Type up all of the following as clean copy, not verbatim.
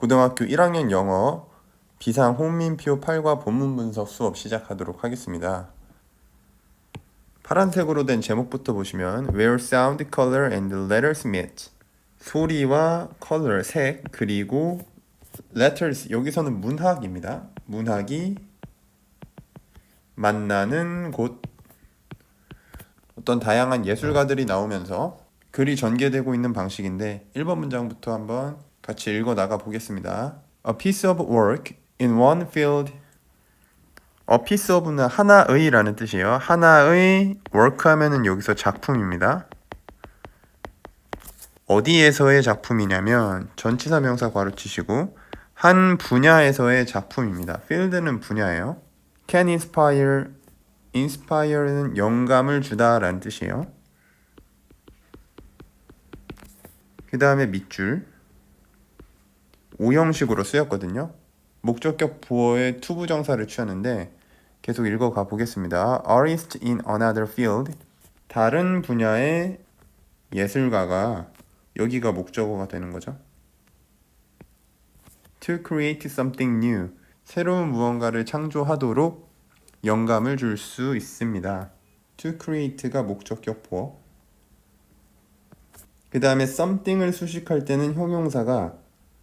고등학교 1학년 영어 비상 홍민표 8과 본문 분석 수업 시작하도록 하겠습니다. 파란색으로 된 제목부터 보시면 Where sound, color, and letters meet. 소리와 color, 색, 그리고 letters, 여기서는 문학입니다. 문학이 만나는 곳. 어떤 다양한 예술가들이 나오면서 글이 전개되고 있는 방식인데 1번 문장부터 한번 같이 읽어 나가 보겠습니다. A piece of work in one field. A piece of는 하나의 라는 뜻이에요. 하나의 work 하면은 여기서 작품입니다. 어디에서의 작품이냐면 전치사 명사 괄호 치시고 한 분야에서의 작품입니다. field는 분야예요. can inspire. inspire는 영감을 주다 라는 뜻이에요. 그 다음에 밑줄 오형식으로 쓰였거든요. 목적격 보어의 투부정사를 취하는데 계속 읽어가 보겠습니다. Artist in another field. 다른 분야의 예술가가, 여기가 목적어가 되는 거죠. To create something new. 새로운 무언가를 창조하도록 영감을 줄 수 있습니다. To create가 목적격 보어. 그 다음에 something을 수식할 때는 형용사가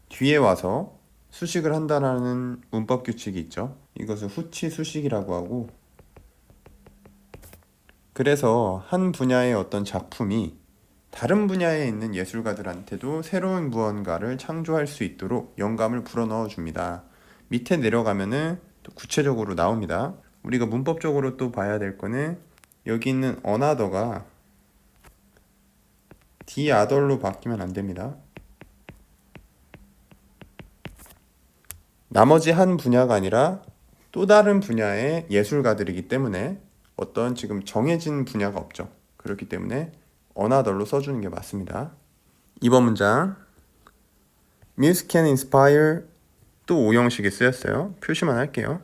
뒤에 와서 수식을 한다라는 문법 규칙이 있죠. 이것을 후치 수식이라고 하고, 그래서 한 분야의 어떤 작품이 다른 분야에 있는 예술가들한테도 새로운 무언가를 창조할 수 있도록 영감을 불어넣어 줍니다. 밑에 내려가면은 또 구체적으로 나옵니다. 우리가 문법적으로 또 봐야 될 거는 여기 있는 another가 the other로 바뀌면 안 됩니다. 나머지 한 분야가 아니라 또 다른 분야의 예술가들이기 때문에 어떤 지금 정해진 분야가 없죠. 그렇기 때문에 another로 써주는 게 맞습니다. 2번 문장 Music can inspire. 또 오형식이 쓰였어요. 표시만 할게요.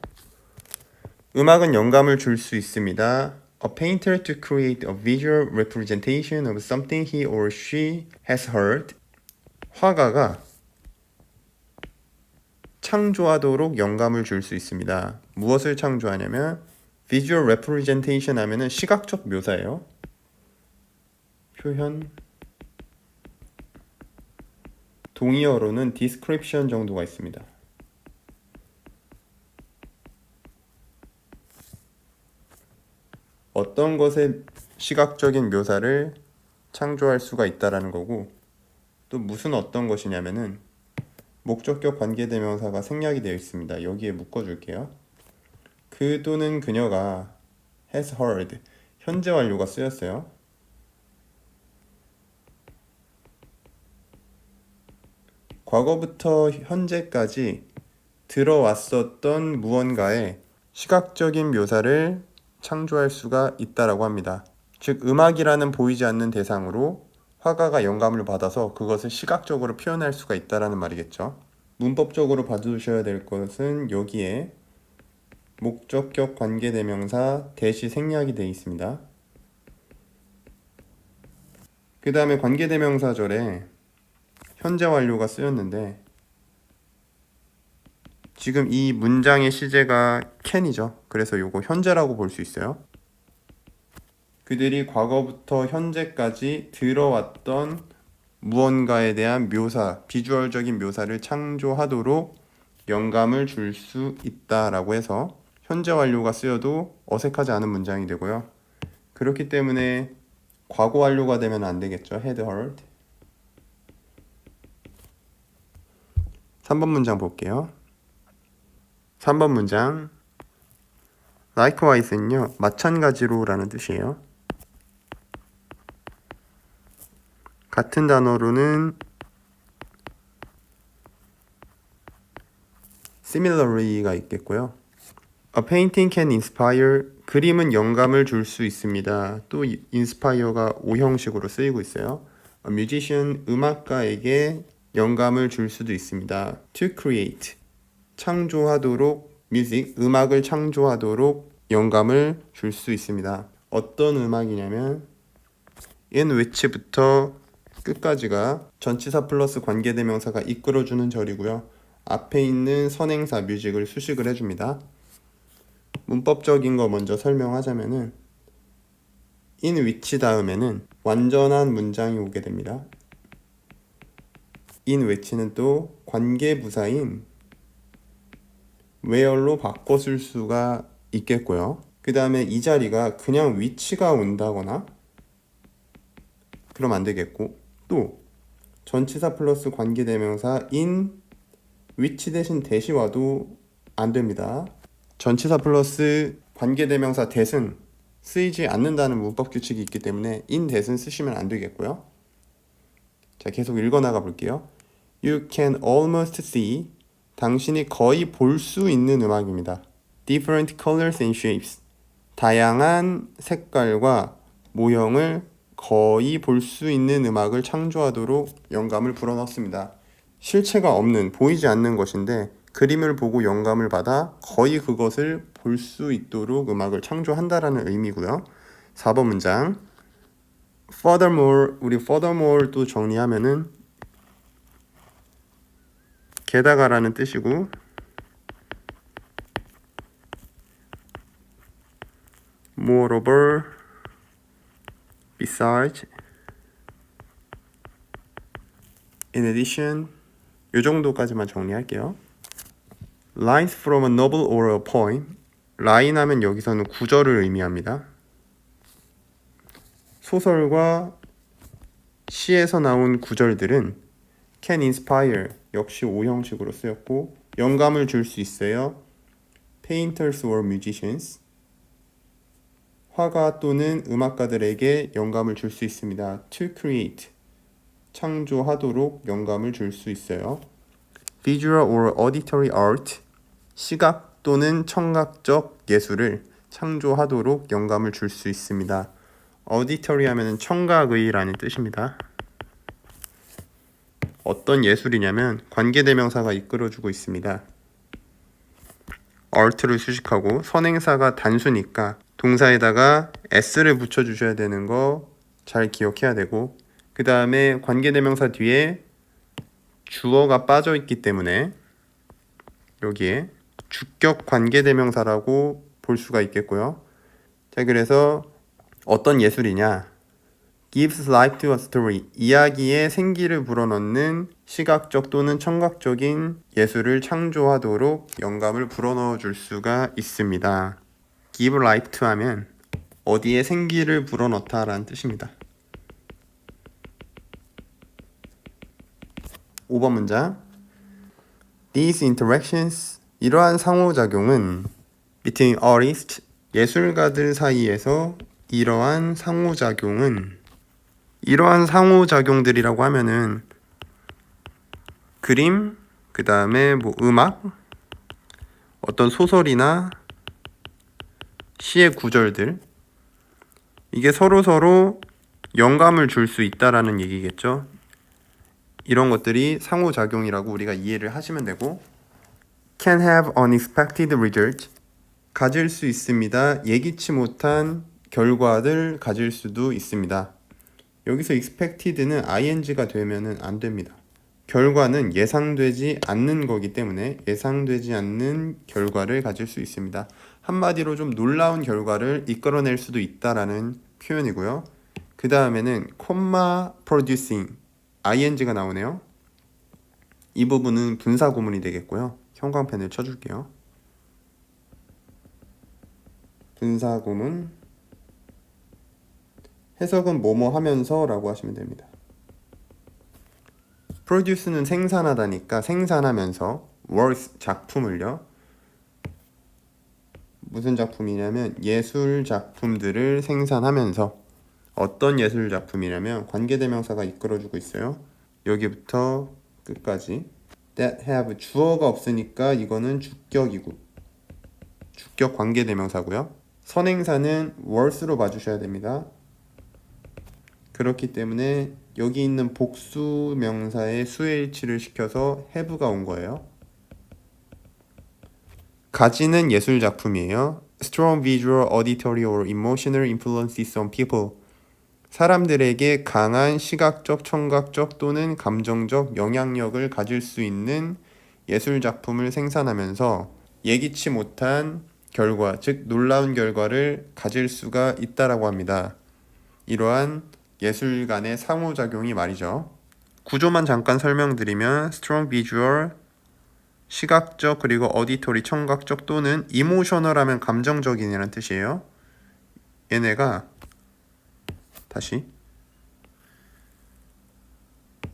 음악은 영감을 줄 수 있습니다. A painter to create a visual representation of something he or she has heard. 화가가 창조하도록 영감을 줄 수 있습니다. 무엇을 창조하냐면 visual representation 하면은 시각적 묘사예요. 표현. 동의어로는 description 정도가 있습니다. 어떤 것의 시각적인 묘사를 창조할 수가 있다라는 거고, 또 무슨 어떤 것이냐면은 목적격 관계대명사가 생략이 되어 있습니다. 여기에 묶어줄게요. 그 또는 그녀가 has heard. 현재 완료가 쓰였어요. 과거부터 현재까지 들어왔었던 무언가의 시각적인 묘사를 창조할 수가 있다라고 합니다. 즉 음악이라는 보이지 않는 대상으로 화가가 영감을 받아서 그것을 시각적으로 표현할 수가 있다라는 말이겠죠. 문법적으로 봐주셔야 될 것은 여기에 목적격 관계대명사 대시 생략이 되어 있습니다. 그 다음에 관계대명사절에 현재 완료가 쓰였는데 지금 이 문장의 시제가 can이죠. 그래서 요거 현재라고 볼 수 있어요. 그들이 과거부터 현재까지 들어왔던 무언가에 대한 묘사, 비주얼적인 묘사를 창조하도록 영감을 줄 수 있다라고 해서 현재 완료가 쓰여도 어색하지 않은 문장이 되고요. 그렇기 때문에 과거 완료가 되면 안 되겠죠. had heard. 3번 문장 볼게요. 3번 문장 likewise는요, 마찬가지로 라는 뜻이에요. 같은 단어로는 similarly가 있겠고요. A painting can inspire. 그림은 영감을 줄 수 있습니다. 또 inspire가 오형식으로 쓰이고 있어요. A musician, 음악가에게 영감을 줄 수도 있습니다. To create, 창조하도록. music, 음악을 창조하도록 영감을 줄 수 있습니다. 어떤 음악이냐면 in which부터 끝까지가 전치사 플러스 관계대명사가 이끌어주는 절이고요. 앞에 있는 선행사 뮤직을 수식을 해줍니다. 문법적인 거 먼저 설명하자면은 in which 다음에는 완전한 문장이 오게 됩니다. in which는 또 관계부사인 where로 바꿔 쓸 수가 있겠고요. 그 다음에 이 자리가 그냥 which가 온다거나 그럼 안 되겠고, 또 전치사 플러스 관계대명사 in which 대신 that이 와도 안 됩니다. 전치사 플러스 관계대명사 that은 쓰이지 않는다는 문법 규칙이 있기 때문에 in that은 쓰시면 안 되겠고요. 자, 계속 읽어나가 볼게요. You can almost see, 당신이 거의 볼 수 있는 음악입니다. Different colors and shapes, 다양한 색깔과 모형을 거의 볼 수 있는 음악을 창조하도록 영감을 불어넣습니다. 실체가 없는, 보이지 않는 것인데 그림을 보고 영감을 받아 거의 그것을 볼 수 있도록 음악을 창조한다라는 의미고요. 4번 문장. Furthermore, 우리 furthermore 또 정리하면은 게다가라는 뜻이고, moreover, besides, in addition, 요 정도까지만 정리할게요. Lines from a novel or a poem. 라인 하면 여기서는 구절을 의미합니다. 소설과 시에서 나온 구절들은 can inspire, 역시 오형식으로 쓰였고, 영감을 줄 수 있어요. painters or musicians, 화가 또는 음악가들에게 영감을 줄 수 있습니다. to create, 창조하도록 영감을 줄 수 있어요. visual or auditory art, 시각 또는 청각적 예술을 창조하도록 영감을 줄 수 있습니다. auditory 하면은 청각의라는 뜻입니다. 어떤 예술이냐면 관계대명사가 이끌어주고 있습니다. art를 수식하고 선행사가 단수니까 동사에다가 s를 붙여주셔야 되는 거 잘 기억해야 되고, 그 다음에 관계대명사 뒤에 주어가 빠져있기 때문에 여기에 주격 관계대명사라고 볼 수가 있겠고요. 자, 그래서 어떤 예술이냐? gives life to a story, 이야기에 생기를 불어넣는 시각적 또는 청각적인 예술을 창조하도록 영감을 불어넣어 줄 수가 있습니다. give life to 하면 어디에 생기를 불어넣다 라는 뜻입니다. 5번 문장. These interactions, 이러한 상호작용은 between artists, 예술가들 사이에서 이러한 상호작용들이라고 하면은 그림, 그 다음에 뭐 음악, 어떤 소설이나 시의 구절들, 이게 서로 영감을 줄 수 있다라는 얘기겠죠. 이런 것들이 상호작용이라고 우리가 이해를 하시면 되고, can have unexpected result, 가질 수 있습니다. 예기치 못한 결과를 가질 수도 있습니다. 여기서 expected는 ing가 되면은 안 됩니다. 결과는 예상되지 않는 거기 때문에 예상되지 않는 결과를 가질 수 있습니다. 한마디로 좀 놀라운 결과를 이끌어낼 수도 있다라는 표현이고요. 그 다음에는 comma producing, ing가 나오네요. 이 부분은 분사구문이 되겠고요. 형광펜을 쳐줄게요. 분사구문, 해석은 뭐뭐 하면서 라고 하시면 됩니다. produce는 생산하다니까 생산하면서, works 작품을요. 무슨 작품이냐면 예술 작품들을 생산하면서, 어떤 예술 작품이냐면 관계대명사가 이끌어주고 있어요. 여기부터 끝까지. that have, 주어가 없으니까 이거는 주격이고 주격 관계대명사고요. 선행사는 words로 봐주셔야 됩니다. 그렇기 때문에 여기 있는 복수 명사의 수의 일치를 시켜서 have가 온 거예요. 가지는 예술 작품이에요. Strong visual, auditory or emotional influences on people, 사람들에게 강한 시각적, 청각적 또는 감정적 영향력을 가질 수 있는 예술 작품을 생산하면서 예기치 못한 결과, 즉 놀라운 결과를 가질 수가 있다라고 합니다. 이러한 예술 간의 상호작용이 말이죠. 구조만 잠깐 설명드리면 strong visual, 시각적 그리고 어디토리 청각적 또는 이모셔널 하면 감정적인이라는 뜻이에요. 얘네가 다시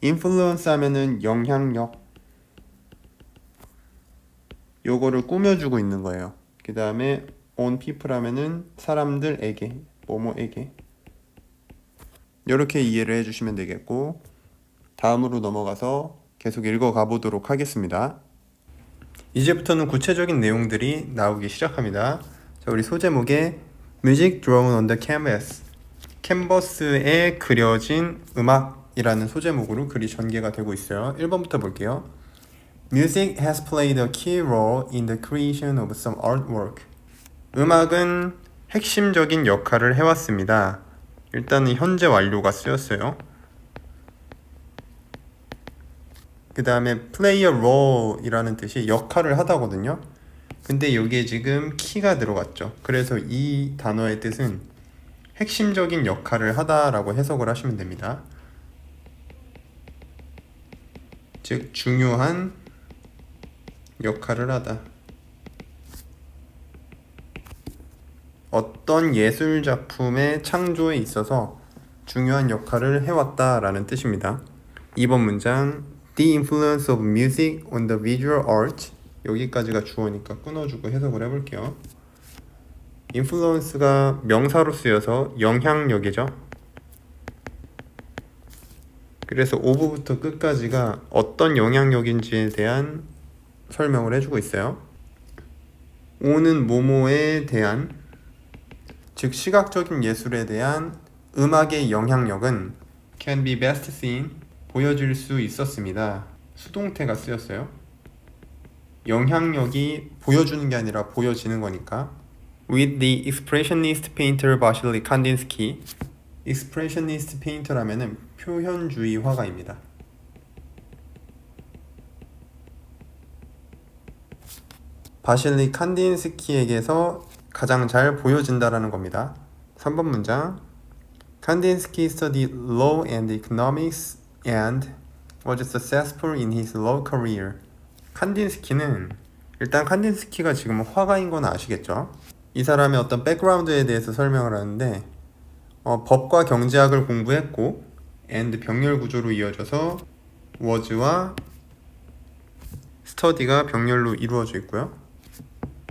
influence 하면은 영향력, 요거를 꾸며주고 있는 거예요. 그 다음에 on people 하면은 사람들에게, 뭐뭐에게, 이렇게 이해를 해주시면 되겠고, 다음으로 넘어가서 계속 읽어가 보도록 하겠습니다. 이제부터는 구체적인 내용들이 나오기 시작합니다. 자, 우리 소제목에 Music Drawn on the Canvas, 캔버스에 그려진 음악이라는 소제목으로 글이 전개가 되고 있어요. 1번부터 볼게요. Music has played a key role in the creation of some artwork. 음악은 핵심적인 역할을 해왔습니다. 일단은 현재 완료가 쓰였어요. 그 다음에 play a role 이라는 뜻이 역할을 하다거든요. 근데 여기에 지금 key가 들어갔죠. 그래서 이 단어의 뜻은 핵심적인 역할을 하다라고 해석을 하시면 됩니다. 즉 중요한 역할을 하다. 어떤 예술 작품의 창조에 있어서 중요한 역할을 해왔다라는 뜻입니다. 2번 문장 The influence of music on the visual art, 여기까지가 주어니까 끊어주고 해석을 해볼게요. influence가 명사로 쓰여서 영향력이죠. 그래서 오부부터 끝까지가 어떤 영향력인지에 대한 설명을 해주고 있어요. 오는 뭐뭐에 대한, 즉 시각적인 예술에 대한 음악의 영향력은 can be best seen, 보여질 수 있었습니다. 수동태가 쓰였어요. 영향력이 보여주는 게 아니라 보여지는 거니까. With the expressionist painter Vasily Kandinsky, expressionist painter라면은 표현주의 화가입니다. 바실리 칸딘스키에게서 가장 잘 보여진다라는 겁니다. 3번 문장 Kandinsky studied law and economics and was successful in his law career. 칸딘스키는, 일단 칸딘스키가 지금 화가인 건 아시겠죠? 이 사람의 어떤 백그라운드에 대해서 설명을 하는데 법과 경제학을 공부했고 and 병렬 구조로 이어져서 was와 study가 병렬로 이루어져 있고요.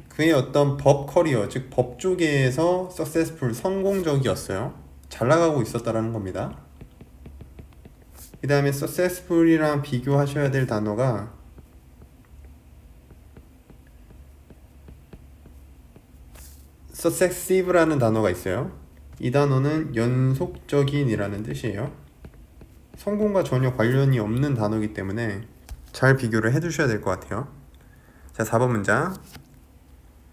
그의 어떤 법 커리어, 즉 법 쪽에서 successful, 성공적이었어요. 잘 나가고 있었다라는 겁니다. 그 다음에 successful이랑 비교하셔야 될 단어가 successive라는 단어가 있어요. 이 단어는 연속적인이라는 뜻이에요. 성공과 전혀 관련이 없는 단어이기 때문에 잘 비교를 해두셔야 될 것 같아요. 자, 4번 문장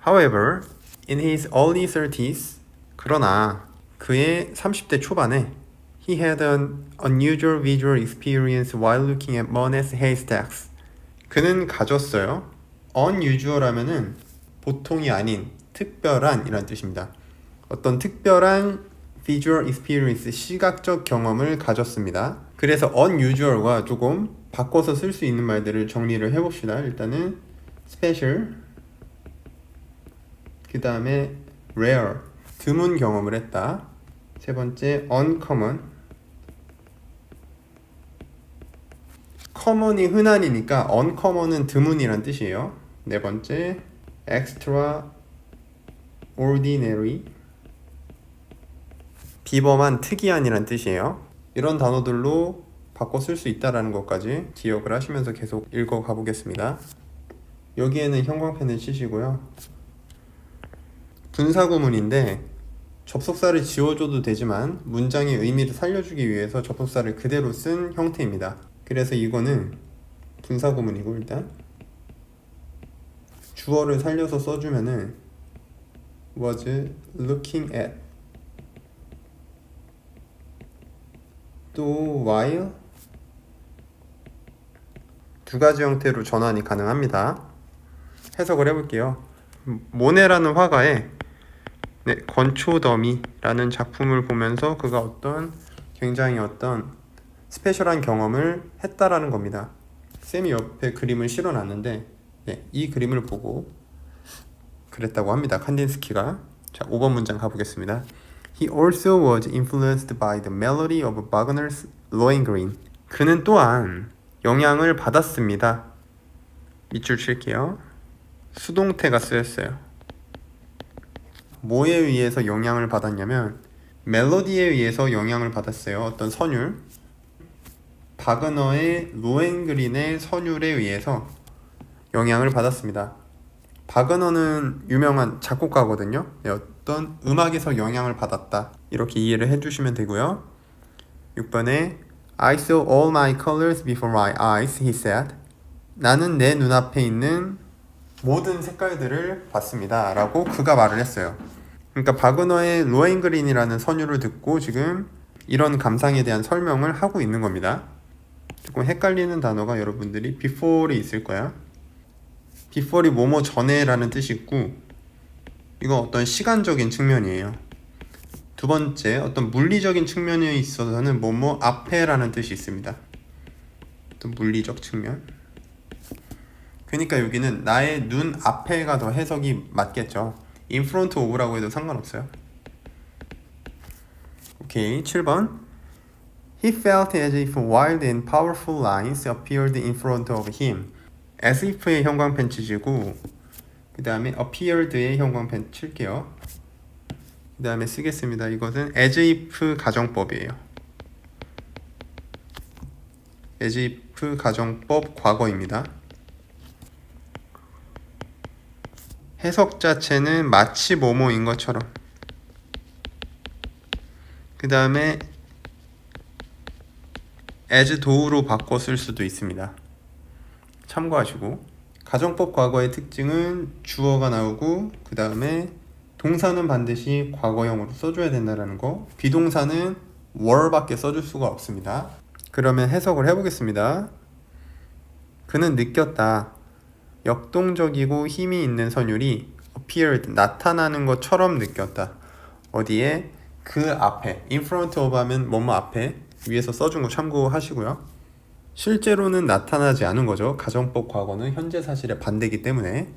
However, in his early 30s, 그러나 그의 30대 초반에 he had an unusual visual experience while looking at Monet's haystacks. 그는 가졌어요. unusual 하면은 보통이 아닌, 특별한 이란 뜻입니다. 어떤 특별한 visual experience, 시각적 경험을 가졌습니다. 그래서 unusual과 조금 바꿔서 쓸 수 있는 말들을 정리를 해봅시다. 일단은 special, 그 다음에 rare, 드문 경험을 했다. 세 번째 uncommon, common이 흔한이니까 uncommon은 드문이란 뜻이에요. 네 번째 extraordinary, 비범한, 특이한이란 뜻이에요. 이런 단어들로 바꿔 쓸 수 있다는 것까지 기억을 하시면서 계속 읽어가 보겠습니다. 여기에는 형광펜을 치시고요. 분사구문인데 접속사를 지워줘도 되지만 문장의 의미를 살려주기 위해서 접속사를 그대로 쓴 형태입니다. 그래서 이거는 분사구문이고, 일단 주어를 살려서 써주면은 was looking at, 또 while, 두 가지 형태로 전환이 가능합니다. 해석을 해볼게요. 모네라는 화가의 건초더미라는 작품을 보면서 그가 굉장히 스페셜한 경험을 했다라는 겁니다. 쌤이 옆에 그림을 실어놨는데 이 그림을 보고 그랬다고 합니다. 칸딘스키가. 자, 5번 문장 가보겠습니다. He also was influenced by the melody of Wagner's Lohengrin. 그는 또한 영향을 받았습니다. 밑줄 칠게요. 수동태가 쓰였어요. 뭐에 의해서 영향을 받았냐면 멜로디에 의해서 영향을 받았어요. 어떤 선율, 바그너의 로헨그린의 선율에 의해서 영향을 받았습니다. 바그너는 유명한 작곡가거든요. 어떤 음악에서 영향을 받았다, 이렇게 이해를 해주시면 되고요. 6번에 I saw all my colors before my eyes, he said. 나는 내 눈앞에 있는 모든 색깔들을 봤습니다 라고 그가 말을 했어요. 그러니까 바그너의 로헨그린이라는 선율을 듣고 지금 이런 감상에 대한 설명을 하고 있는 겁니다. 조금 헷갈리는 단어가 여러분들이 before이 있을 거야. before이 뭐뭐 전에 라는 뜻이 있고, 이건 어떤 시간적인 측면이에요. 두 번째, 어떤 물리적인 측면에 있어서는 뭐뭐 앞에 라는 뜻이 있습니다. 어떤 물리적 측면. 그러니까 여기는 나의 눈 앞에가 더 해석이 맞겠죠. in front of라고 해도 상관없어요. 오케이, 7번. He felt as if wild and powerful lines appeared in front of him. as if의 형광펜 치시고 그 다음에 appeared의 형광펜 칠게요. 그 다음에 쓰겠습니다. 이것은 as if 가정법이에요. as if 가정법 과거입니다. 해석 자체는 마치 뭐뭐인 것처럼. 그 다음에 as thought로 바꿔 쓸 수도 있습니다. 참고하시고. 가정법 과거의 특징은 주어가 나오고 그 다음에 동사는 반드시 과거형으로 써줘야 된다는 거. 비동사는 were밖에 써줄 수가 없습니다. 그러면 해석을 해보겠습니다. 그는 느꼈다. 역동적이고 힘이 있는 선율이 appeared, 나타나는 것처럼 느꼈다. 어디에? 그 앞에. in front of 하면 뭐뭐 앞에. 위에서 써준 거 참고하시고요. 실제로는 나타나지 않은 거죠. 가정법 과거는 현재 사실의 반대이기 때문에.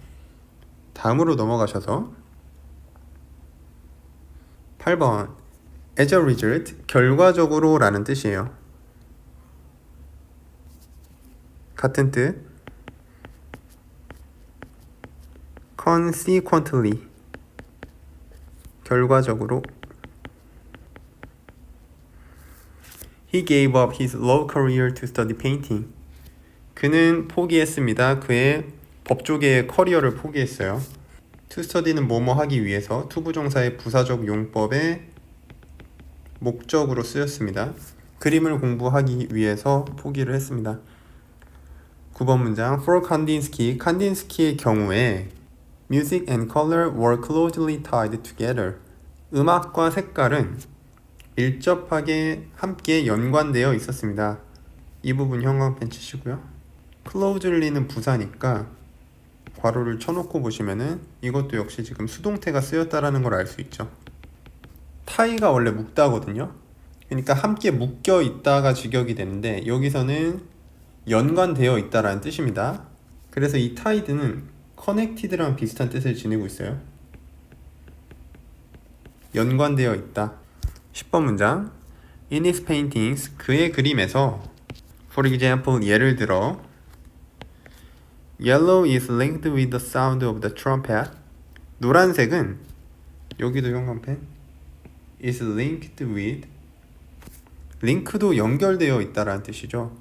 다음으로 넘어가셔서 8번 as a result, 결과적으로 라는 뜻이에요. 같은 뜻. consequently, 결과적으로. He gave up his law career to study painting. 그는 포기했습니다. 그의 법조계의 커리어를 포기했어요. To study는 뭐뭐 하기 위해서, 투부정사의 부사적 용법의 목적으로 쓰였습니다. 그림을 공부하기 위해서 포기를 했습니다. 9번 문장. For Kandinsky, 칸딘스키의 경우에 Music and color were closely tied together. 음악과 색깔은 밀접하게 함께 연관되어 있었습니다. 이 부분 형광펜 치시고요. closely는 부사니까 괄호를 쳐놓고 보시면은 이것도 역시 지금 수동태가 쓰였다라는 걸 알 수 있죠. tie가 원래 묶다거든요. 그러니까 함께 묶여 있다가 직역이 되는데 여기서는 연관되어 있다라는 뜻입니다. 그래서 이 tied는 connected랑 비슷한 뜻을 지니고 있어요. 연관되어 있다. 10번 문장. In his paintings, 그의 그림에서 For example, 예를 들어 Yellow is linked with the sound of the trumpet. 노란색은 여기도 형광펜 is linked with, 링크도 연결되어 있다라는 뜻이죠.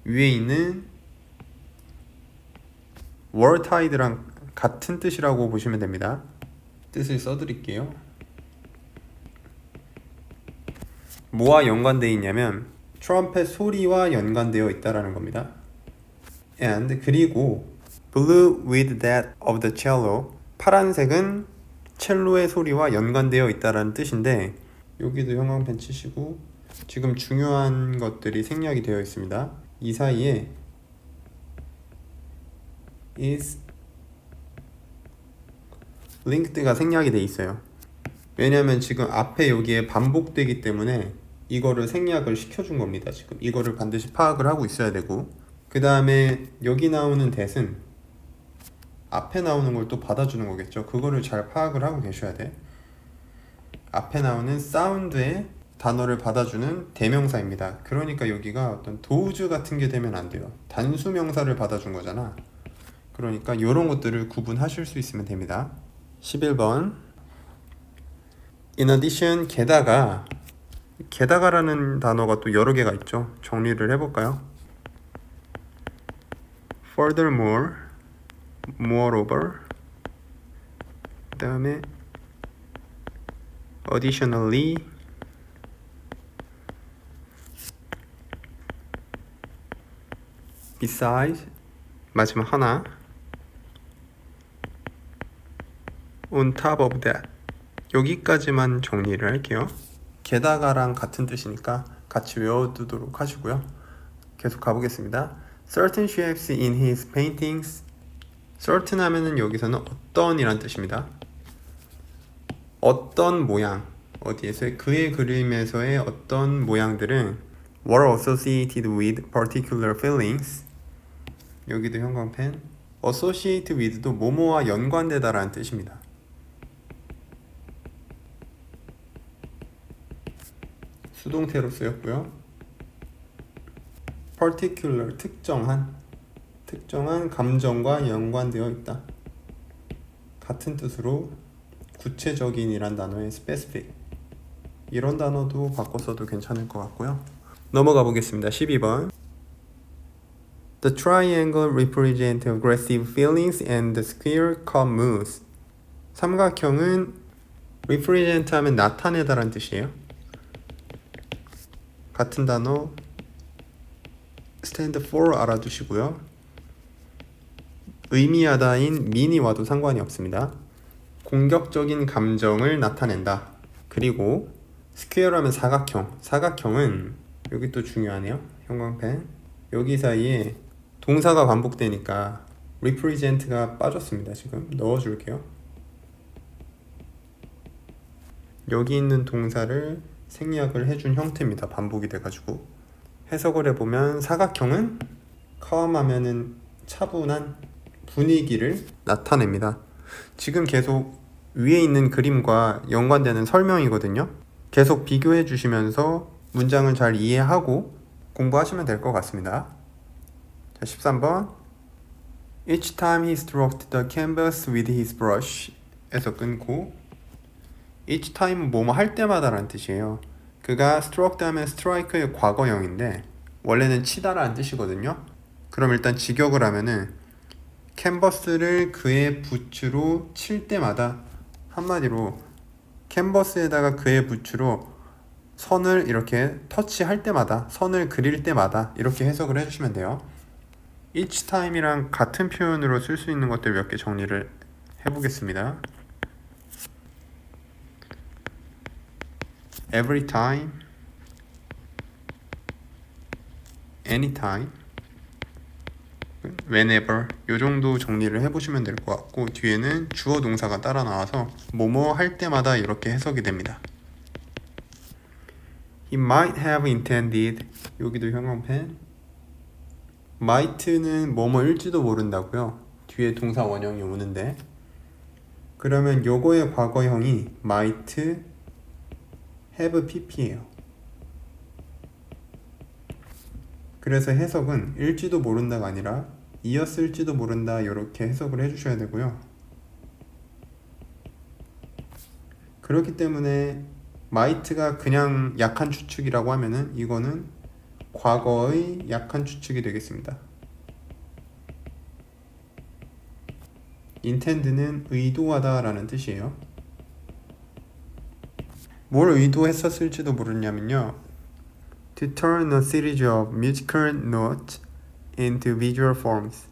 위에 있는 were tied랑 같은 뜻이라고 보시면 됩니다. 뜻을 써드릴게요. 뭐와 연관되어 있냐면 트럼펫 소리와 연관되어 있다라는 겁니다. And 그리고 blue with that of the cello, 파란색은 첼로의 소리와 연관되어 있다라는 뜻인데 여기도 형광펜 치시고 지금 중요한 것들이 생략이 되어 있습니다. 이 사이에 is linked가 생략이 돼 있어요. 왜냐면 지금 앞에 여기에 반복되기 때문에 이거를 생략을 시켜준 겁니다. 지금 이거를 반드시 파악을 하고 있어야 되고, 그 다음에 여기 나오는 that은 앞에 나오는 걸 또 받아주는 거겠죠. 그거를 잘 파악을 하고 계셔야 돼. 앞에 나오는 사운드의 단어를 받아주는 대명사입니다. 그러니까 여기가 어떤 도우즈 같은 게 되면 안 돼요. 단수 명사를 받아준 거잖아. 그러니까 이런 것들을 구분하실 수 있으면 됩니다. 11번 In addition, 게다가라는 단어가 또 여러 개가 있죠. 정리를 해볼까요? Furthermore, moreover, 그 다음에 additionally, besides, 마지막 하나, on top of that. 여기까지만 정리를 할게요. 게다가랑 같은 뜻이니까 같이 외워두도록 하시고요. 계속 가보겠습니다. Certain shapes in his paintings. certain 하면은 여기서는 어떤 이란 뜻입니다. 어떤 모양, 어디에서의 그의 그림에서의 어떤 모양들은 were associated with particular feelings. 여기도 형광펜. associate with도 뭐뭐와 연관되다라는 뜻입니다. 수동태로 쓰였고요. particular, 특정한 감정과 연관되어 있다. 같은 뜻으로 구체적인이란 단어의 specific, 이런 단어도 바꿔 써도 괜찮을 것 같고요. 넘어가 보겠습니다. 12번 The triangle represents aggressive feelings and the square calm moods. 삼각형은 represent 하면 나타내다라는 뜻이에요. 같은 단어 stand for 알아두시고요. 의미하다인 mean이 와도 상관이 없습니다. 공격적인 감정을 나타낸다. 그리고 square 하면 사각형은 여기 또 중요하네요. 형광펜. 여기 사이에 동사가 반복되니까 represent가 빠졌습니다. 지금 넣어줄게요. 여기 있는 동사를 생략을 해준 형태입니다. 반복이 돼가지고 해석을 해보면 사각형은 calm 하면은 차분한 분위기를 나타냅니다. 지금 계속 위에 있는 그림과 연관되는 설명이거든요. 계속 비교해 주시면서 문장을 잘 이해하고 공부하시면 될 것 같습니다. 자, 13번 Each time he stroked the canvas with his brush 에서 끊고 each time 뭐뭐 할 때마다 라는 뜻이에요. 그가 stroked 하면 strike의 과거형인데 원래는 치다라는 뜻이거든요. 그럼 일단 직역을 하면은 캔버스를 그의 붓으로 칠 때마다, 한마디로 캔버스에다가 그의 붓으로 선을 이렇게 터치할 때마다, 선을 그릴 때마다 이렇게 해석을 해주시면 돼요. each time이랑 같은 표현으로 쓸 수 있는 것들 몇 개 정리를 해보겠습니다. every time, anytime, whenever, 요 정도 정리를 해보시면 될 것 같고 뒤에는 주어 동사가 따라 나와서 뭐뭐 할 때마다 이렇게 해석이 됩니다. He might have intended, 여기도 형광펜. might는 뭐뭐일지도 모른다고요. 뒤에 동사 원형이 오는데 그러면 요거의 과거형이 might have pp예요. 그래서 해석은 일지도 모른다가 아니라 이었을지도 모른다, 이렇게 해석을 해주셔야 되고요. 그렇기 때문에 might가 그냥 약한 추측이라고 하면은 이거는 과거의 약한 추측이 되겠습니다. intend는 의도하다 라는 뜻이에요. 뭘 의도했었을지도 모르냐면요, to turn a series of musical notes into visual forms.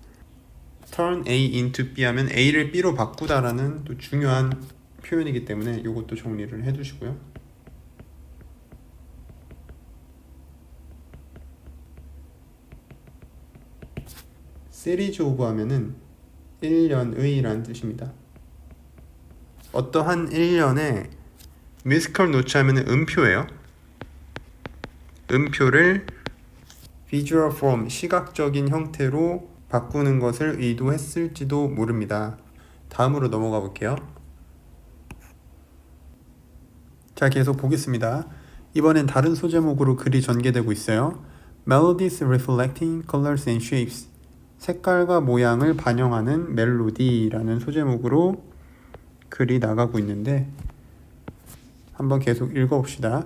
turn A into B 하면 A를 B로 바꾸다라는 또 중요한 표현이기 때문에 이것도 정리를 해두시고요. series of 하면은 1년의 라는 뜻입니다. 어떠한 1년에 뮤지컬 노치 하면 음표예요. 음표를 visual form, 시각적인 형태로 바꾸는 것을 의도했을지도 모릅니다. 다음으로 넘어가 볼게요. 자, 계속 보겠습니다. 이번엔 다른 소제목으로 글이 전개되고 있어요. Melodies reflecting colors and shapes. 색깔과 모양을 반영하는 멜로디라는 소제목으로 글이 나가고 있는데 한번 계속 읽어봅시다.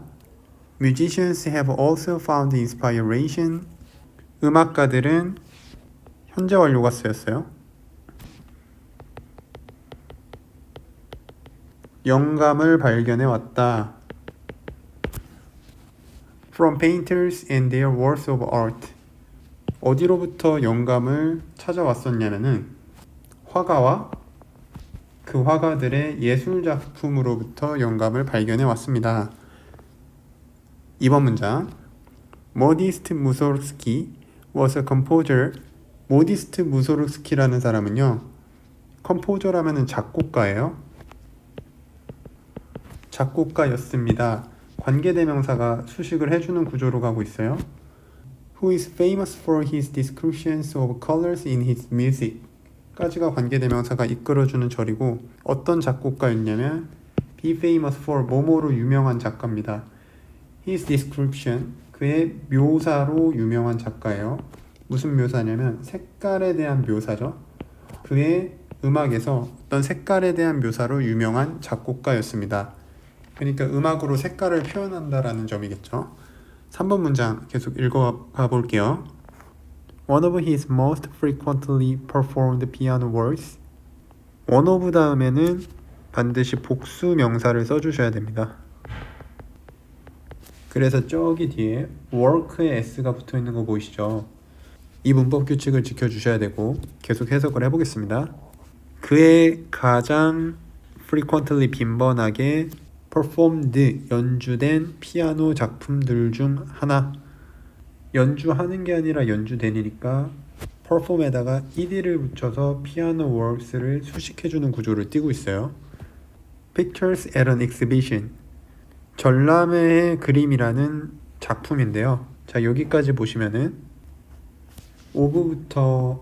Musicians have also found inspiration. 음악가들은 현재 완료가 쓰였어요. 영감을 발견해 왔다. From painters and their works of art. 어디로부터 영감을 찾아왔었냐면은 화가와 그 화가들의 예술 작품으로부터 영감을 발견해 왔습니다. 이번 문장. Modest Mussorgsky was a composer. 모디스트 무소르스키라는 사람은요, 컴포저라면은 작곡가예요. 작곡가였습니다. 관계대명사가 수식을 해주는 구조로 가고 있어요. Who is famous for his descriptions of colors in his music. 까지가 관계대명사가 이끌어주는 절이고, 어떤 작곡가였냐면 be famous for 뭐뭐로 유명한 작가입니다. His description, 그의 묘사로 유명한 작가예요. 무슨 묘사냐면 색깔에 대한 묘사죠. 그의 음악에서 어떤 색깔에 대한 묘사로 유명한 작곡가였습니다. 그러니까 음악으로 색깔을 표현한다라는 점이겠죠. 3번 문장 계속 읽어가 볼게요. One of his most frequently performed piano works. one of 다음에는 반드시 복수 명사를 써주셔야 됩니다. 그래서 저기 뒤에 work에 s가 붙어 있는 거 보이시죠? 이 문법 규칙을 지켜주셔야 되고 계속 해석을 해보겠습니다. 그의 가장 frequently 빈번하게 performed 연주된 피아노 작품들 중 하나. 연주하는 게 아니라 연주된이니까 perform에다가 ed를 붙여서 piano works를 수식해주는 구조를 띄고 있어요. Pictures at an exhibition. 전람회의 그림이라는 작품인데요. 자, 여기까지 보시면은 of부터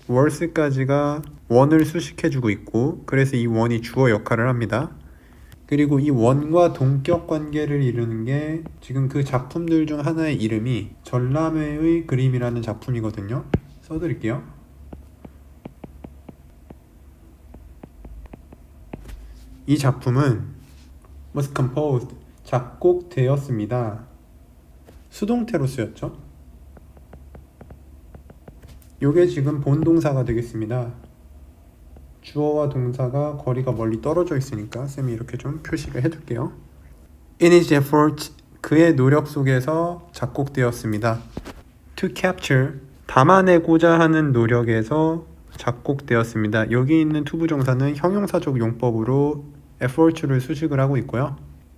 words까지가 원을 수식해주고 있고, 그래서 이 원이 주어 역할을 합니다. 그리고 이 원과 동격 관계를 이루는 게 지금 그 작품들 중 하나의 이름이 전람회의 그림이라는 작품이거든요. 써드릴게요. 이 작품은 was composed, 작곡되었습니다. 수동태로 쓰였죠. 요게 지금 본동사가 되겠습니다. 주어와 동사가 거리가 멀리 떨어져 있으니까 쌤이 이렇게 좀 표시를 해둘게요. In his efforts, 그의 노력 속에서 작곡되었습니다. To capture, 담아내고자 하는 노력에서 작곡되었습니다. 여기 있는 투부정사는 형용사적 용법으로 effort를 수식을 하고 있고요.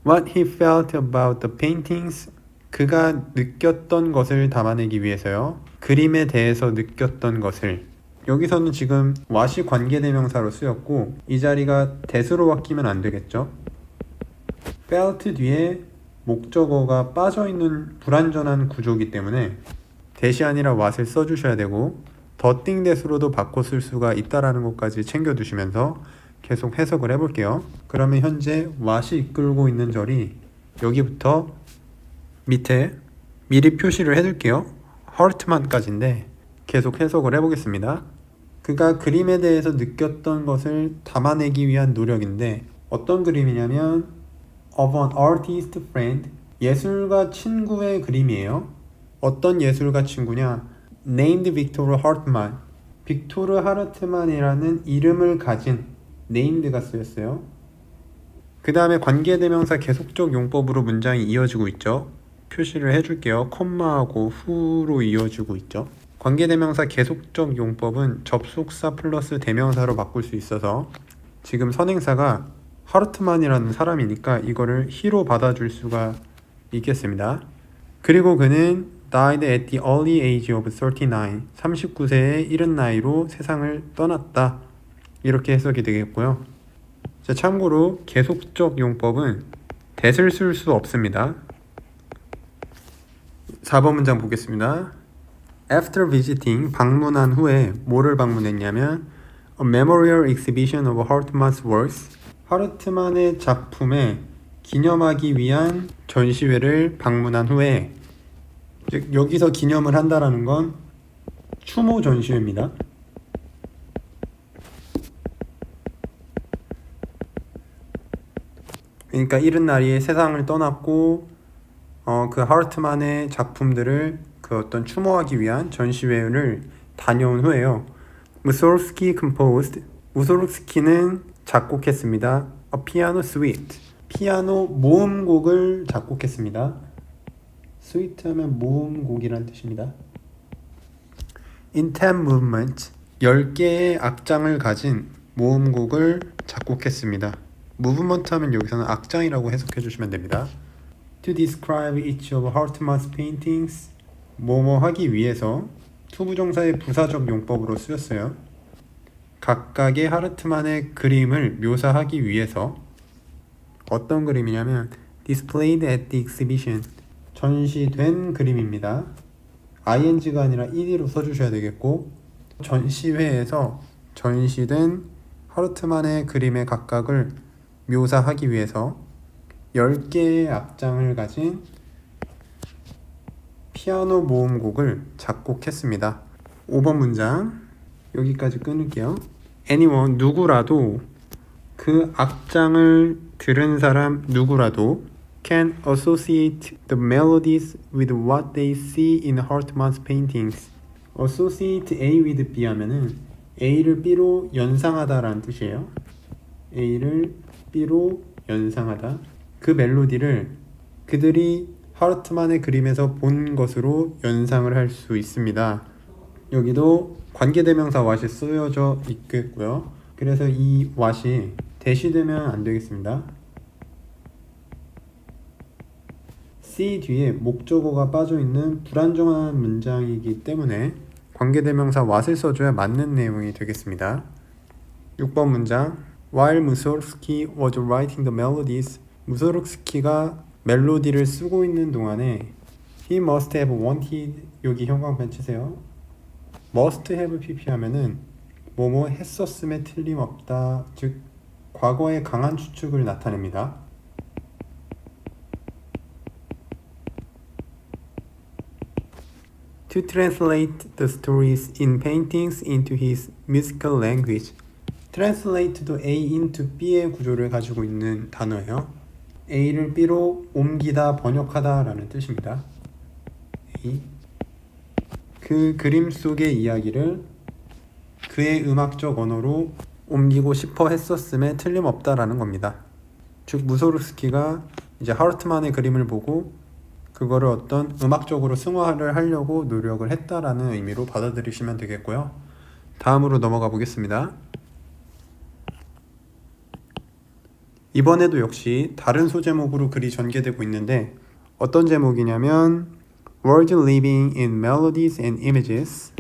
What he felt about the paintings, 그가 느꼈던 것을 담아내기 위해서요. 그림에 대해서 느꼈던 것을. 여기서는 지금 what이 관계대명사로 쓰였고 이 자리가 that으로 바뀌면 안 되겠죠. felt 뒤에 목적어가 빠져있는 불완전한 구조이기 때문에 that이 아니라 what을 써주셔야 되고 the thing that으로도 바꿔 쓸 수가 있다라는 것까지 챙겨두시면서 계속 해석을 해볼게요. 그러면 현재 what이 이끌고 있는 절이 여기부터 밑에 미리 표시를 해둘게요. hurt만까지인데 계속 해석을 해보겠습니다. 그가 그림에 대해서 느꼈던 것을 담아내기 위한 노력인데 어떤 그림이냐면 of an artist friend, 예술가 친구의 그림이에요. 어떤 예술가 친구냐? named Victor Hartmann, 빅토르 하르트만이라는 이름을 가진 named가 쓰였어요. 그 다음에 관계대명사 계속적 용법으로 문장이 이어지고 있죠. 표시를 해줄게요. 콤마하고 후로 이어지고 있죠. 관계대명사 계속적 용법은 접속사 플러스 대명사로 바꿀 수 있어서 지금 선행사가 하르트만이라는 사람이니까 이거를 he로 받아줄 수가 있겠습니다. 그리고 그는 died at the early age of 39. 39세의 이른 나이로 세상을 떠났다. 이렇게 해석이 되겠고요. 자, 참고로 계속적 용법은 that을 쓸 수 없습니다. 4번 문장 보겠습니다. After visiting, 방문한 후에 뭐를 방문했냐면 A memorial exhibition of Hartmann's works, 하르트만의 작품에 기념하기 위한 전시회를 방문한 후에, 즉 여기서 기념을 한다라는 건 추모 전시회입니다. 그러니까 이른 나이에 세상을 떠났고 그 하르트만의 작품들을 그 어떤 추모하기 위한 전시회를 다녀온 후에요. 무소르스키 composed, 무소르스키는 작곡했습니다. A piano suite, 피아노 모음곡을 작곡했습니다. suite 하면 모음곡이란 뜻입니다. In 10 movements, 10개의 악장을 가진 모음곡을 작곡했습니다. movement 하면 여기서는 악장이라고 해석해 주시면 됩니다. To describe each of Hartmann's paintings, 뭐뭐 하기 위해서 투부정사의 부사적 용법으로 쓰였어요. 각각의 하르트만의 그림을 묘사하기 위해서. 어떤 그림이냐면 displayed at the exhibition, 전시된 그림입니다. ing가 아니라 ed로 써주셔야 되겠고, 전시회에서 전시된 하르트만의 그림의 각각을 묘사하기 위해서 10개의 악장을 가진 피아노 모음곡을 작곡했습니다. 5번 문장 여기까지 끊을게요. Anyone, 누구라도, 그 악장을 들은 사람 누구라도 can associate the melodies with what they see in Hartmann's paintings. associate A with B 하면은 A를 B로 연상하다라는 뜻이에요. A를 B로 연상하다. 그 멜로디를 그들이 하르트만의 그림에서 본 것으로 연상을 할 수 있습니다. 여기도 관계대명사 what이 쓰여져 있겠고요. 그래서 이 what이 대시되면 안 되겠습니다. C 뒤에 목적어가 빠져있는 불안정한 문장이기 때문에 관계대명사 what을 써줘야 맞는 내용이 되겠습니다. 6번 문장 While Mussorgsky was writing the melodies, 무소르스키가 멜로디를 쓰고 있는 동안에 He must have wanted, 여기 형광펜 치세요. must have pp 하면은 뭐뭐 했었음에 틀림없다, 즉 과거의 강한 추측을 나타냅니다. To translate the stories in paintings into his musical language. translate도 A into B의 구조를 가지고 있는 단어예요. A를 B로 옮기다, 번역하다 라는 뜻입니다. A. 그 그림 속의 이야기를 그의 음악적 언어로 옮기고 싶어 했었음에 틀림없다라는 겁니다. 즉 무소르스키가 이제 하르트만의 그림을 보고 그거를 어떤 음악적으로 승화를 하려고 노력을 했다라는 의미로 받아들이시면 되겠고요. 다음으로 넘어가 보겠습니다. 이번에도 역시 다른 소제목으로 글이 전개되고 있는데 어떤 제목이냐면 Words living in melodies and images.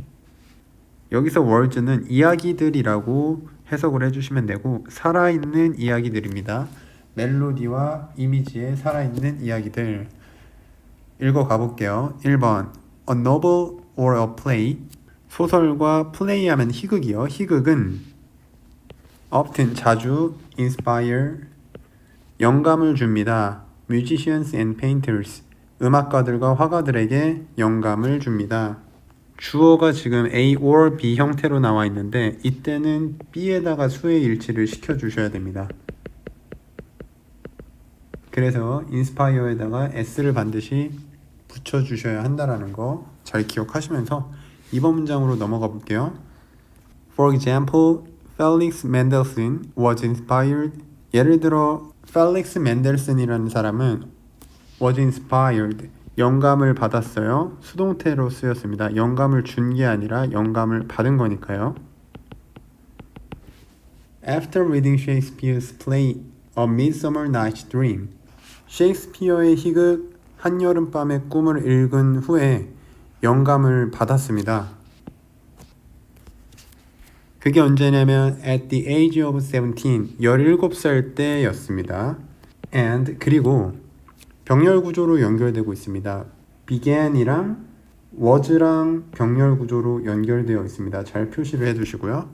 여기서 words는 이야기들이라고 해석을 해주시면 되고 살아있는 이야기들입니다. 멜로디와 이미지에 살아있는 이야기들. 읽어가 볼게요. 1번 A novel or a play. 소설과 플레이 하면 희극이요. 희극은 often 자주 inspire 영감을 줍니다. musicians and painters 음악가들과 화가들에게 영감을 줍니다. 주어가 지금 A or B 형태로 나와 있는데 이때는 B에다가 수의 일치를 시켜주셔야 됩니다. 그래서 inspire에다가 s를 반드시 붙여주셔야 한다라는 거 잘 기억하시면서 2번 문장으로 넘어가 볼게요. For example, Felix Mendelssohn was inspired. 예를 들어 Felix Mendelssohn이라는 사람은 was inspired, 영감을 받았어요. 수동태로 쓰였습니다. 영감을 준 게 아니라 영감을 받은 거니까요. After reading Shakespeare's play A Midsummer Night's Dream, 셰익스피어의 희극 한여름밤의 꿈을 읽은 후에 영감을 받았습니다. 그게 언제냐면 at the age of 17, 17살 때였습니다. and 그리고 병렬 구조로 연결되고 있습니다. began이랑 was랑 병렬 구조로 연결되어 있습니다. 잘 표시를 해두시고요.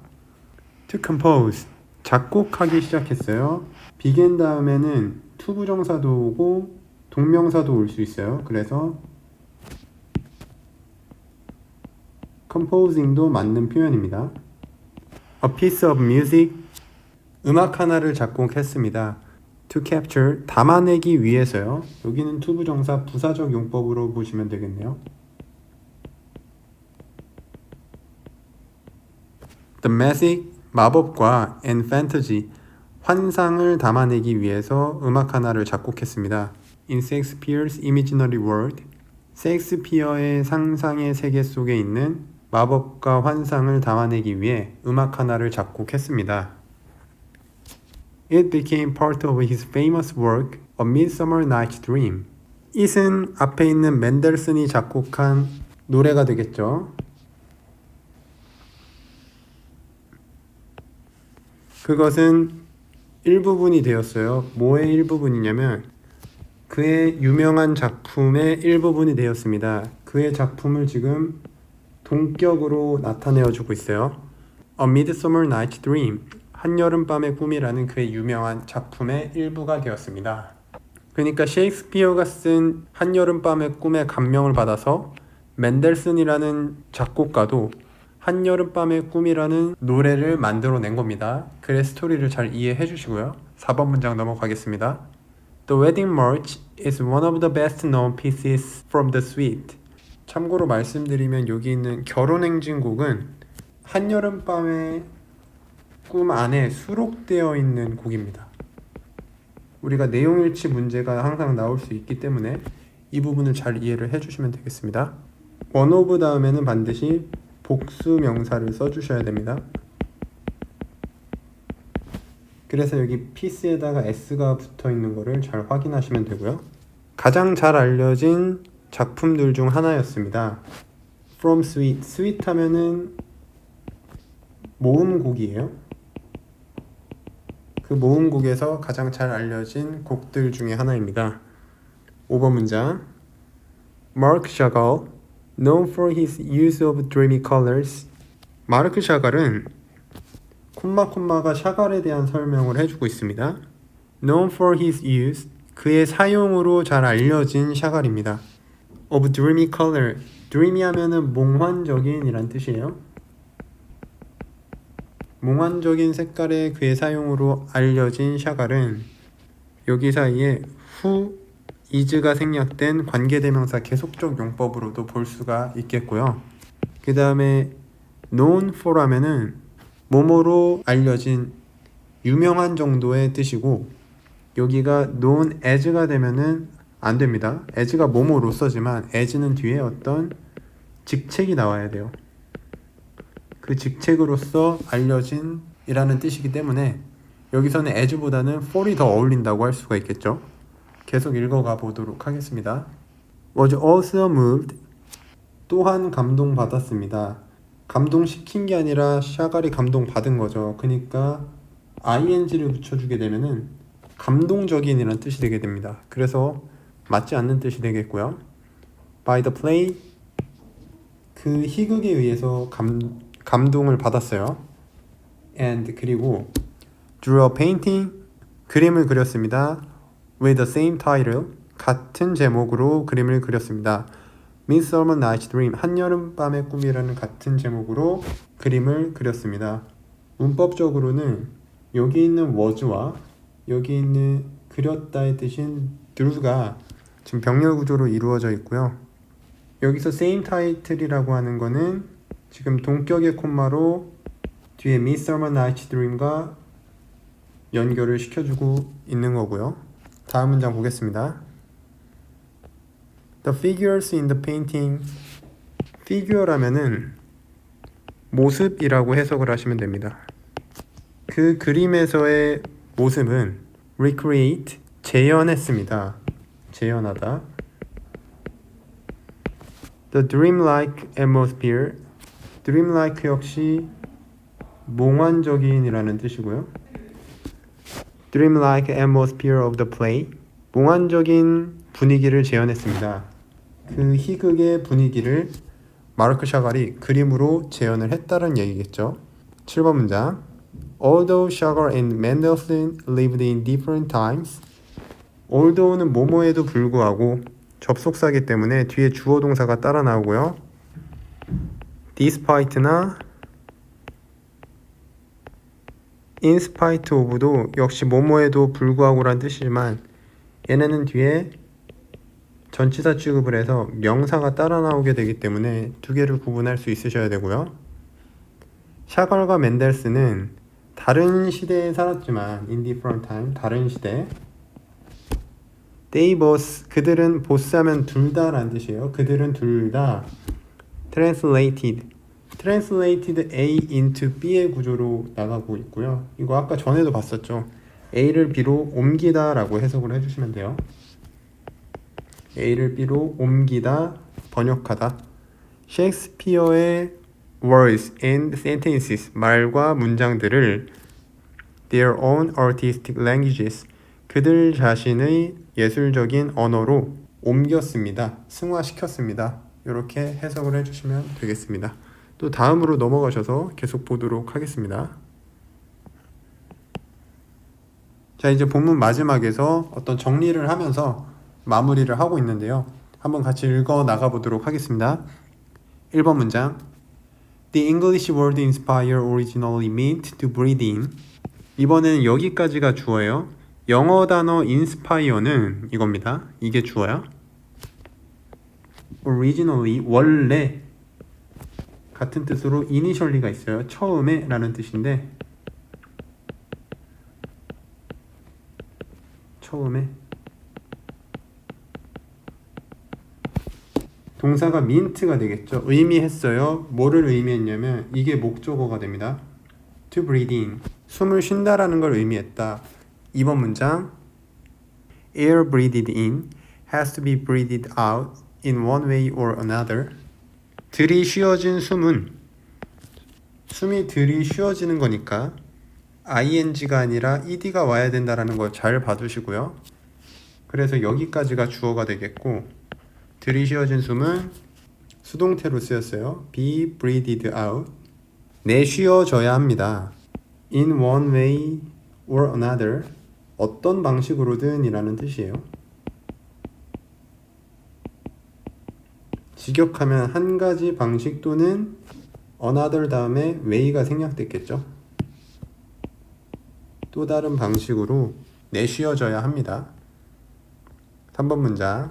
to compose, 작곡하기 시작했어요. began 다음에는 to 부정사도 오고 동명사도 올 수 있어요. 그래서 composing도 맞는 표현입니다. A piece of music, 음악 하나를 작곡했습니다. To capture, 담아내기 위해서요. 여기는 to 부정사 부사적 용법으로 보시면 되겠네요. The magic, 마법과 and fantasy, 환상을 담아내기 위해서 음악 하나를 작곡했습니다. In Shakespeare's imaginary world, 셰익스피어의 상상의 세계 속에 있는 마법과 환상을 담아내기 위해 음악 하나를 작곡했습니다. It became part of his famous work, A Midsummer Night's Dream. it은 앞에 있는 맨델슨이 작곡한 노래가 되겠죠. 그것은 일부분이 되었어요. 뭐의 일부분이냐면 그의 유명한 작품의 일부분이 되었습니다. 그의 작품을 지금 동격으로 나타내어주고 있어요. A Midsummer Night's Dream, 한여름밤의 꿈이라는 그의 유명한 작품의 일부가 되었습니다. 그러니까 셰익스피어가 쓴 한여름밤의 꿈에 감명을 받아서 맨델슨이라는 작곡가도 한여름밤의 꿈이라는 노래를 만들어낸 겁니다. 글의 스토리를 잘 이해해 주시고요. 4번 문장 넘어가겠습니다. The Wedding March is one of the best known pieces from the suite. 참고로 말씀드리면 여기 있는 결혼행진곡은 한여름밤의 꿈 안에 수록되어 있는 곡입니다. 우리가 내용일치 문제가 항상 나올 수 있기 때문에 이 부분을 잘 이해를 해주시면 되겠습니다. one of 다음에는 반드시 복수 명사를 써주셔야 됩니다. 그래서 여기 piece에다가 s가 붙어있는 거를 잘 확인하시면 되고요. 가장 잘 알려진 작품들 중 하나였습니다. From Suite, Suite 하면은 모음곡이에요. 그 모음곡에서 가장 잘 알려진 곡들 중에 하나입니다. 5번 문장. Marc Chagall, known for his use of dreamy colors. 마르크 샤갈은 콤마가 샤갈에 대한 설명을 해주고 있습니다. Known for his use, 그의 사용으로 잘 알려진 샤갈입니다. Of dreamy color, dreamy 하면은 몽환적인 이란 뜻이에요. 몽환적인 색깔의 그의 사용으로 알려진 샤갈은 여기 사이에 who, is가 생략된 관계대명사 계속적 용법으로도 볼 수가 있겠고요. 그 다음에 known for 하면은 뭐뭐로 알려진 유명한 정도의 뜻이고 여기가 known as가 되면은 안 됩니다. as가 뭐뭐로 써지만 as는 뒤에 어떤 직책이 나와야 돼요. 그 직책으로서 알려진 이라는 뜻이기 때문에 여기서는 as보다는 for이 더 어울린다고 할 수가 있겠죠. 계속 읽어가 보도록 하겠습니다. Was also moved, 또한 감동받았습니다. 감동시킨 게 아니라 샤갈이 감동받은 거죠. 그러니까 ing를 붙여주게 되면은 감동적인이라는 뜻이 되게 됩니다. 그래서 맞지 않는 뜻이 되겠고요. By the play, 그 희극에 의해서 감동을 받았어요. And 그리고 drew a painting, 그림을 그렸습니다. With the same title, 같은 제목으로 그림을 그렸습니다. Midsummer Night's Dream, 한여름밤의 꿈이라는 같은 제목으로 그림을 그렸습니다. 문법적으로는 여기 있는 was와 여기 있는 그렸다의 뜻인 drew가 지금 병렬 구조로 이루어져 있고요. 여기서 same title이라고 하는 거는 지금 동격의 콤마로 뒤에 Midsummer Night's Dream과 연결을 시켜주고 있는 거고요. 다음 문장 보겠습니다. The figures in the painting, figure라면은 모습이라고 해석을 하시면 됩니다. 그 그림에서의 모습은 recreate, 재현했습니다. 재현하다. The dreamlike atmosphere. dreamlike 역시 몽환적인이라는 뜻이고요. dreamlike atmosphere of the play. 몽환적인 분위기를 재현했습니다. 그 희극의 분위기를 마르크 샤갈이 그림으로 재현을 했다는 얘기겠죠. 7번 문장. Although Chagall and Mendelssohn lived in different times. Although는 뭐뭐에도 불구하고 접속사기 때문에 뒤에 주어 동사가 따라 나오고요. Despite나 In spite of도 역시 뭐뭐에도 불구하고란 뜻이지만 얘네는 뒤에 전치사 취급을 해서 명사가 따라 나오게 되기 때문에 두 개를 구분할 수 있으셔야 되고요. 샤갈과 멘델스는 다른 시대에 살았지만 in different time, 다른 시대. They both, 그들은 both 하면 둘 다라는 뜻이에요. 그들은 둘 다 translated A into B의 구조로 나가고 있고요. 이거 아까 전에도 봤었죠. A를 B로 옮기다 라고 해석을 해주시면 돼요. A를 B로 옮기다, 번역하다. 셰익스피어의 words and sentences, 말과 문장들을 their own artistic languages, 그들 자신의 예술적인 언어로 옮겼습니다. 승화시켰습니다. 이렇게 해석을 해주시면 되겠습니다. 또 다음으로 넘어가셔서 계속 보도록 하겠습니다. 자, 이제 본문 마지막에서 어떤 정리를 하면서 마무리를 하고 있는데요. 한번 같이 읽어 나가 보도록 하겠습니다. 1번 문장. The English word inspire originally meant to breathe in. 이번에는 여기까지가 주어예요. 영어 단어 inspire는 이겁니다. 이게 주어야. originally, 원래 같은 뜻으로 initially가 있어요. 처음에 라는 뜻인데 처음에 동사가 mint가 되겠죠. 의미했어요. 뭐를 의미했냐면 이게 목적어가 됩니다. to breathe in, 숨을 쉰다라는 걸 의미했다. 2번 문장. Air breathed in has to be breathed out in one way or another. 들이쉬어진 숨은 숨이 들이쉬어지는 거니까 ing가 아니라 ed가 와야 된다라는 걸 잘 봐두시고요. 그래서 여기까지가 주어가 되겠고 들이쉬어진 숨은 수동태로 쓰였어요. be breathed out. 내쉬어져야 합니다. in one way or another. 어떤 방식으로든 이라는 뜻이에요. 직역하면 한 가지 방식 또는 another 다음에 way가 생략됐겠죠. 또 다른 방식으로 내쉬어져야 합니다. 3번 문장.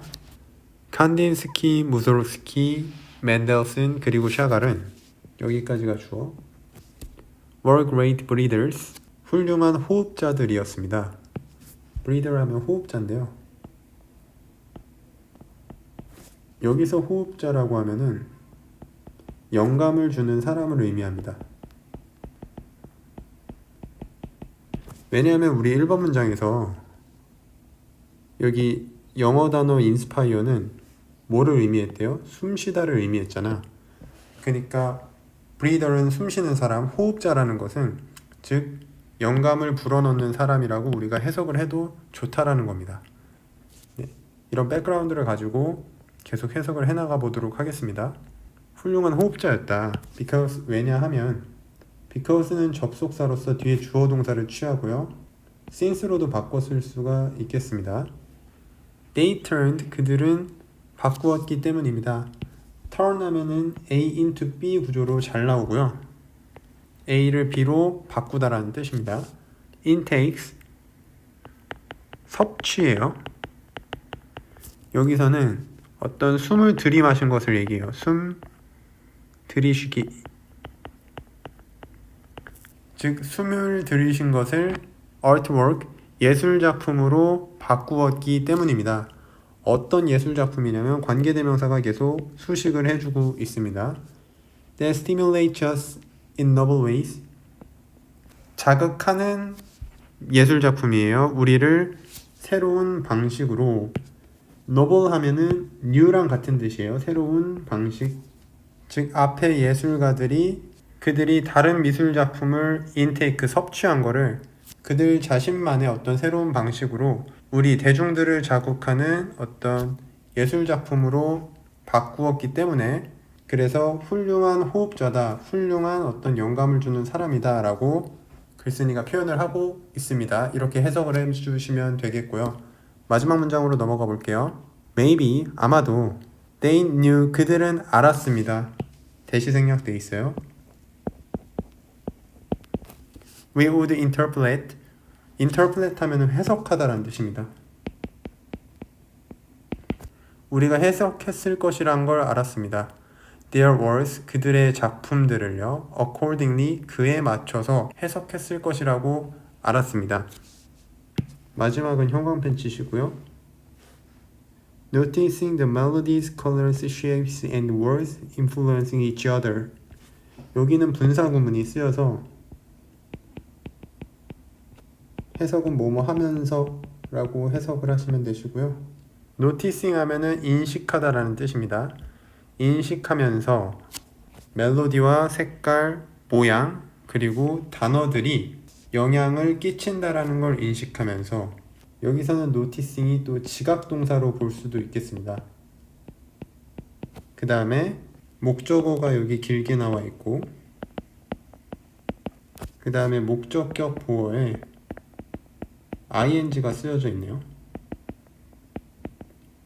칸딘스키, 무소르스키, 멘델슨 그리고 샤갈은 여기까지가 주어. were great breathers. 훌륭한 호흡자들이었습니다. breather 하면 호흡자인데요. 여기서 호흡자라고 하면은 영감을 주는 사람을 의미합니다. 왜냐하면 우리 1번 문장에서 여기 영어 단어 inspire는 뭐를 의미했대요? 숨쉬다를 의미했잖아. 그러니까 breather는 숨쉬는 사람, 호흡자라는 것은 즉 영감을 불어넣는 사람이라고 우리가 해석을 해도 좋다라는 겁니다. 네, 이런 백그라운드를 가지고 계속 해석을 해나가 보도록 하겠습니다. 훌륭한 호흡자였다. because 왜냐하면 because는 접속사로서 뒤에 주어 동사를 취하고요. since로도 바꿔 쓸 수가 있겠습니다. They turned, 그들은 바꾸었기 때문입니다. turn 하면은 A into B 구조로 잘 나오고요. A를 B로 바꾸다라는 뜻입니다. intakes, 섭취예요. 여기서는 어떤 숨을 들이마신 것을 얘기해요. 숨 들이쉬기. 즉 숨을 들이신 것을 artwork, 예술작품으로 바꾸었기 때문입니다. 어떤 예술작품이냐면 관계대명사가 계속 수식을 해주고 있습니다. That stimulates us in novel ways. 자극하는 예술작품이에요. 우리를 새로운 방식으로 novel 하면은 new랑 같은 뜻이에요. 새로운 방식. 즉 앞에 예술가들이 그들이 다른 미술 작품을 인테이크 섭취한 거를 그들 자신만의 어떤 새로운 방식으로 우리 대중들을 자극하는 어떤 예술 작품으로 바꾸었기 때문에 그래서 훌륭한 호흡자다, 훌륭한 어떤 영감을 주는 사람이다 라고 글쓴이가 표현을 하고 있습니다. 이렇게 해석을 해주시면 되겠고요. 마지막 문장으로 넘어가 볼게요. Maybe, 아마도 They knew, 그들은 알았습니다. 대시 생략돼 있어요. We would interpret, interpret 하면 해석하다라는 뜻입니다. 우리가 해석했을 것이란 걸 알았습니다. Their words, 그들의 작품들을요, accordingly, 그에 맞춰서 해석했을 것이라고 알았습니다. 마지막은 형광펜 치시고요. Noticing the melodies, colors, shapes, and words influencing each other. 여기는 분사 구문이 쓰여서 해석은 뭐뭐 하면서 라고 해석을 하시면 되시고요. Noticing 하면은 인식하다라는 뜻입니다. 인식하면서 멜로디와 색깔, 모양, 그리고 단어들이 영향을 끼친다라는 걸 인식하면서 여기서는 noticing이 또 지각동사로 볼 수도 있겠습니다. 그 다음에 목적어가 여기 길게 나와 있고 그 다음에 목적격 보어에 ing가 쓰여져 있네요.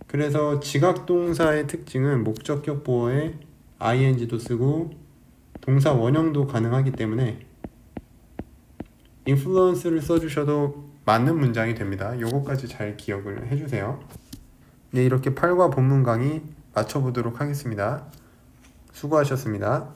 그래서 지각동사의 특징은 목적격 보어에 ing도 쓰고 동사 원형도 가능하기 때문에 influence를 써주셔도 맞는 문장이 됩니다. 요거까지 잘 기억을 해주세요. 네, 이렇게 8과 본문 강의 마쳐보도록 하겠습니다. 수고하셨습니다.